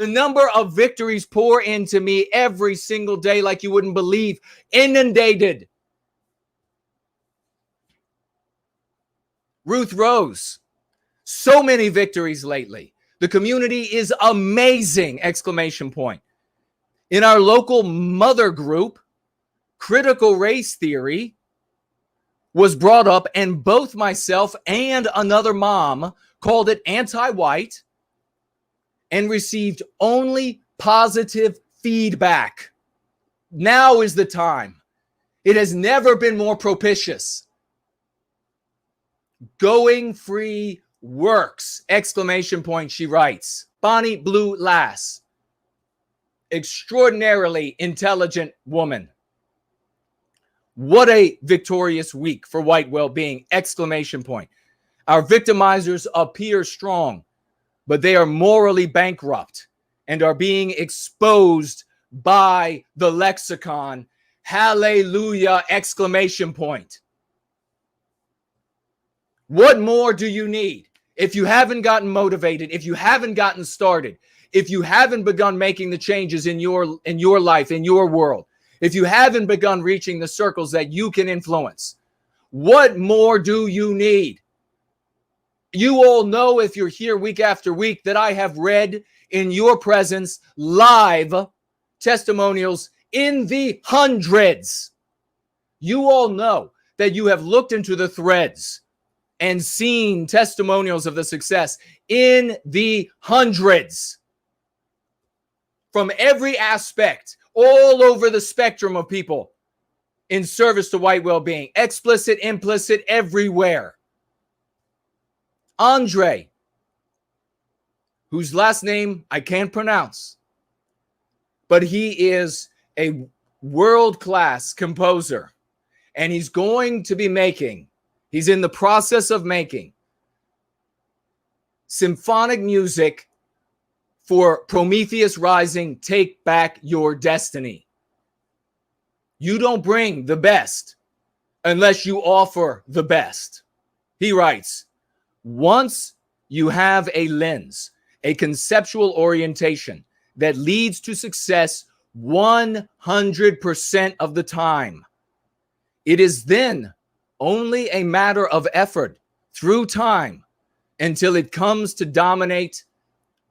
The number of victories pour into me every single day like you wouldn't believe. Inundated. Ruth Rose. So many victories lately. The community is amazing! Exclamation point. In our local mother group, critical race theory was brought up, and both myself and another mom called it anti-white and received only positive feedback. Now is the time. It has never been more propitious. Going free works! Exclamation point, she writes. Bonnie Blue Lass. Extraordinarily intelligent woman. What a victorious week for white well-being! Exclamation point. Our victimizers appear strong, but they are morally bankrupt and are being exposed by the lexicon. Hallelujah! Exclamation point. What more do you need? If you haven't gotten motivated, if you haven't gotten started, if you haven't begun making the changes in your life, in your world, if you haven't begun reaching the circles that you can influence, what more do you need? You all know, if you're here week after week, that I have read in your presence live testimonials in the hundreds. You all know that you have looked into the threads and seen testimonials of the success in the hundreds from every aspect, all over the spectrum of people in service to white well-being, explicit, implicit, everywhere. Andre, whose last name I can't pronounce, but he is a world-class composer, and he's going to be making, he's in the process of making symphonic music for Prometheus Rising, Take Back Your Destiny. You don't bring the best unless you offer the best. He writes, once you have a lens, a conceptual orientation that leads to success 100% of the time, it is then only a matter of effort through time until it comes to dominate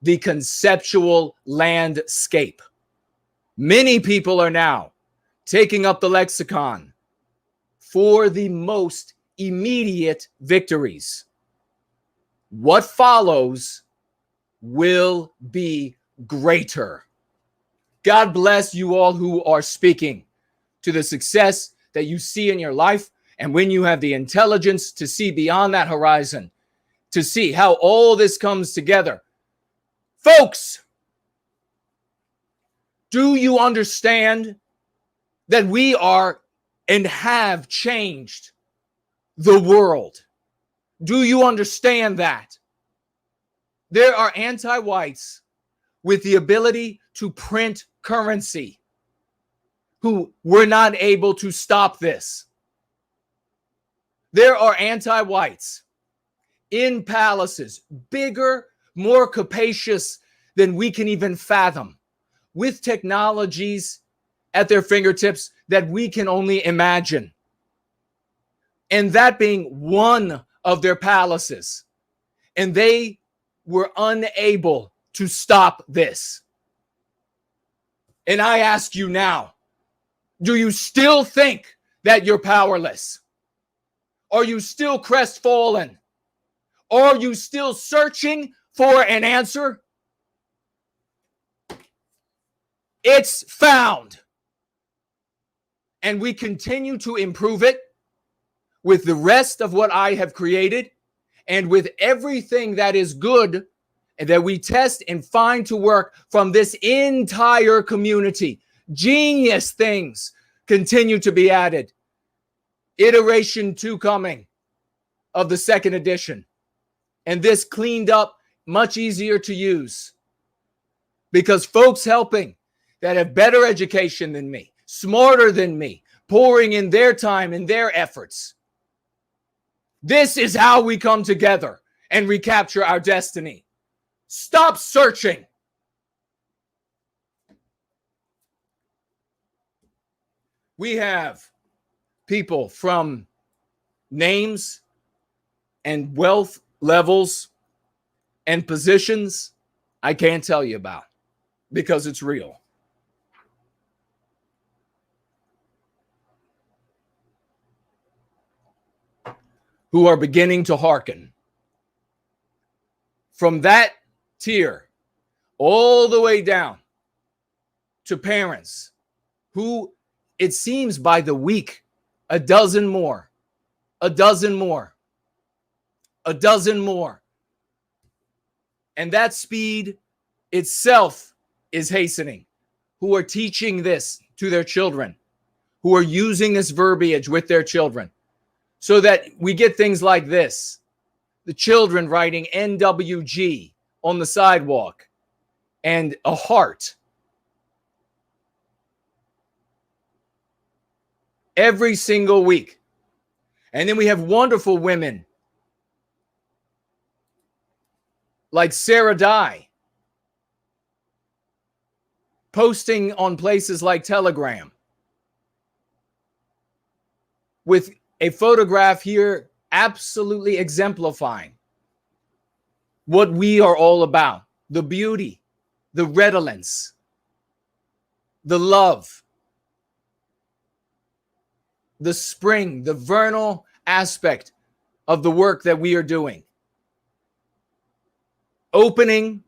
the conceptual landscape. Many people are now taking up the lexicon for the most immediate victories. What follows will be greater. God bless you all who are speaking to the success that you see in your life. And when you have the intelligence to see beyond that horizon, to see how all this comes together. Folks, do you understand that we are and have changed the world? Do you understand that? There are anti-whites with the ability to print currency who were not able to stop this. There are anti-whites in palaces, bigger, more capacious than we can even fathom, with technologies at their fingertips that we can only imagine. And that being one of their palaces. And they were unable to stop this. And I ask you now, do you still think that you're powerless? Are you still crestfallen? Are you still searching for an answer? It's found. And we continue to improve it with the rest of what I have created and with everything that is good and that we test and find to work from this entire community. Genius things continue to be added. Iteration 2 coming of the second edition. And this cleaned up, much easier to use. Because folks helping that have better education than me, smarter than me, pouring in their time and their efforts. This is how we come together and recapture our destiny. Stop searching. We have people from names and wealth levels and positions I can't tell you about because it's real. Who are beginning to hearken. From that tier all the way down to parents who, it seems by the week, a dozen more. And that speed itself is hastening. Who are teaching this to their children, who are using this verbiage with their children, so that we get things like this. The children writing NWG on the sidewalk and a heart. Every single week. And then we have wonderful women like Sarah Dye posting on places like Telegram with a photograph here absolutely exemplifying what we are all about. The beauty, the redolence, the love, the spring, the vernal aspect of the work that we are doing. Opening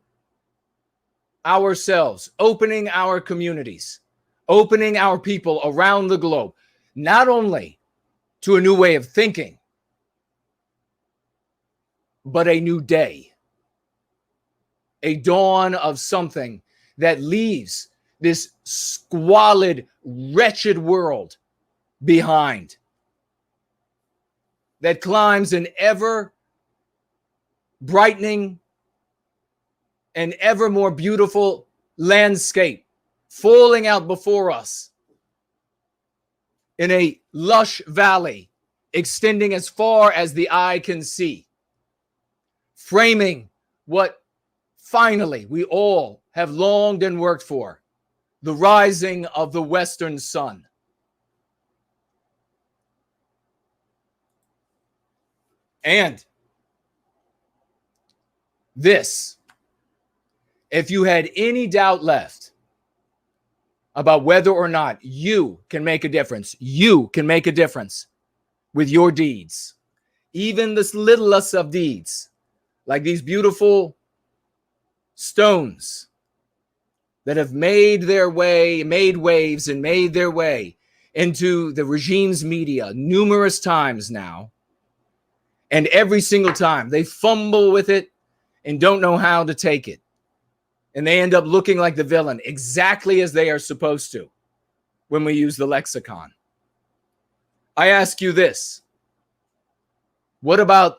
ourselves, opening our communities, opening our people around the globe, not only to a new way of thinking, but a new day, a dawn of something that leaves this squalid, wretched world behind, that climbs an ever brightening and ever more beautiful landscape falling out before us in a lush valley extending as far as the eye can see, framing what finally we all have longed and worked for, the rising of the Western sun. And this, if you had any doubt left about whether or not you can make a difference, you can make a difference with your deeds, even the littlest of deeds, like these beautiful stones that have made waves and made their way into the regime's media numerous times now. And every single time they fumble with it and don't know how to take it. And they end up looking like the villain, exactly as they are supposed to when we use the lexicon. I ask you this. What about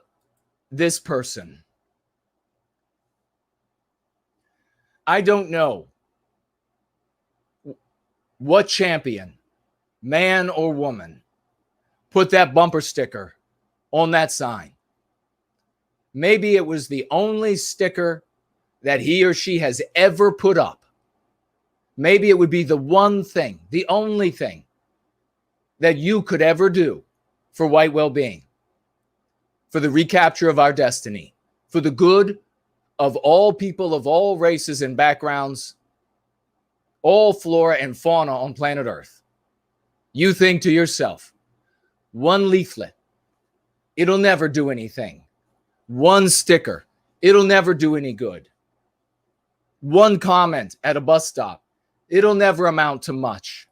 this person? I don't know what champion, man or woman, put that bumper sticker on that sign. Maybe it was the only sticker that he or she has ever put up. Maybe it would be the one thing, the only thing that you could ever do for white well-being, for the recapture of our destiny, for the good of all people of all races and backgrounds, all flora and fauna on planet Earth. You think to yourself, one leaflet, it'll never do anything. One sticker, it'll never do any good. One comment at a bus stop, it'll never amount to much.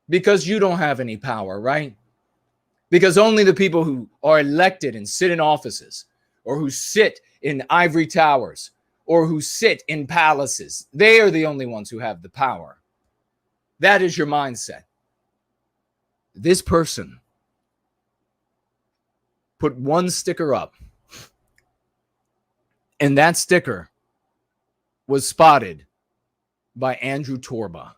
Because you don't have any power, right? Because only the people who are elected and sit in offices, or who sit in ivory towers, or who sit in palaces, they are the only ones who have the power. That is your mindset. This person put one sticker up, and that sticker was spotted by Andrew Torba,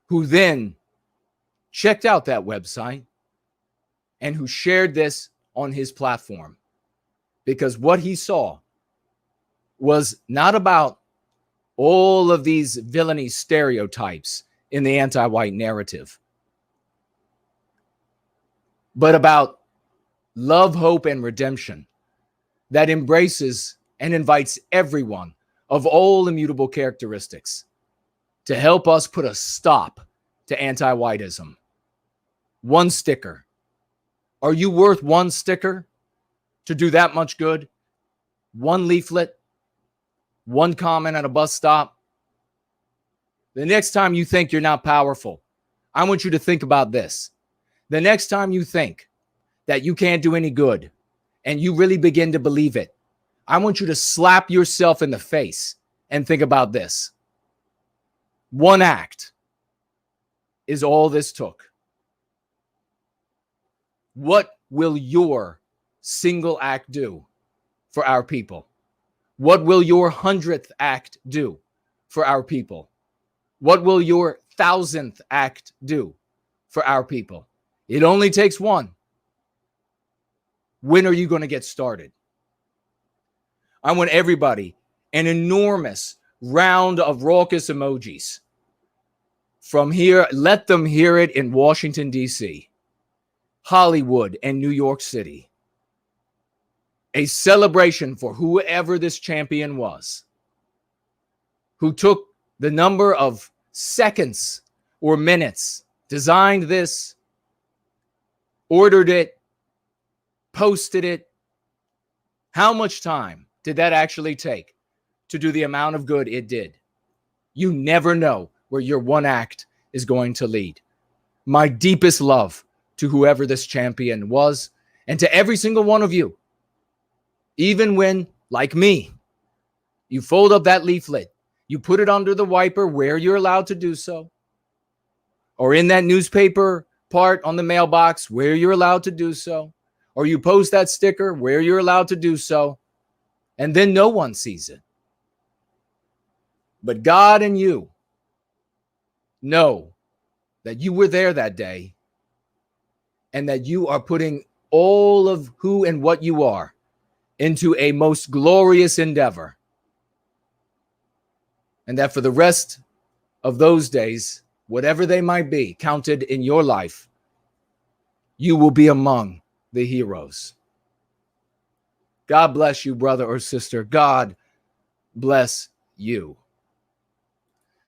who then checked out that website and who shared this on his platform, because what he saw was not about all of these villainy stereotypes in the anti-white narrative, but about love, hope, and redemption that embraces and invites everyone of all immutable characteristics to help us put a stop to anti-whiteism. One sticker. Are you worth one sticker to do that much good? One leaflet? One comment at a bus stop? The next time you think you're not powerful, I want you to think about this. The next time you think that you can't do any good and you really begin to believe it, I want you to slap yourself in the face and think about this. One act is all this took. What will your single act do for our people? What will your 100th act do for our people? What will your 1,000th act do for our people? It only takes one. When are you going to get started? I want everybody an enormous round of raucous emojis from here. Let them hear it in Washington, D.C., Hollywood, and New York City. A celebration for whoever this champion was, who took the number of seconds or minutes, designed this, ordered it, posted it. How much time did that actually take to do the amount of good it did? You never know where your one act is going to lead. My deepest love to whoever this champion was, and to every single one of you. Even when, like me, you fold up that leaflet, you put it under the wiper where you're allowed to do so, or in that newspaper part on the mailbox where you're allowed to do so, or you post that sticker where you're allowed to do so, and then no one sees it. But God and you know that you were there that day, and that you are putting all of who and what you are into a most glorious endeavor. And that for the rest of those days, whatever they might be counted in your life, you will be among the heroes. God bless you, brother or sister. God bless you.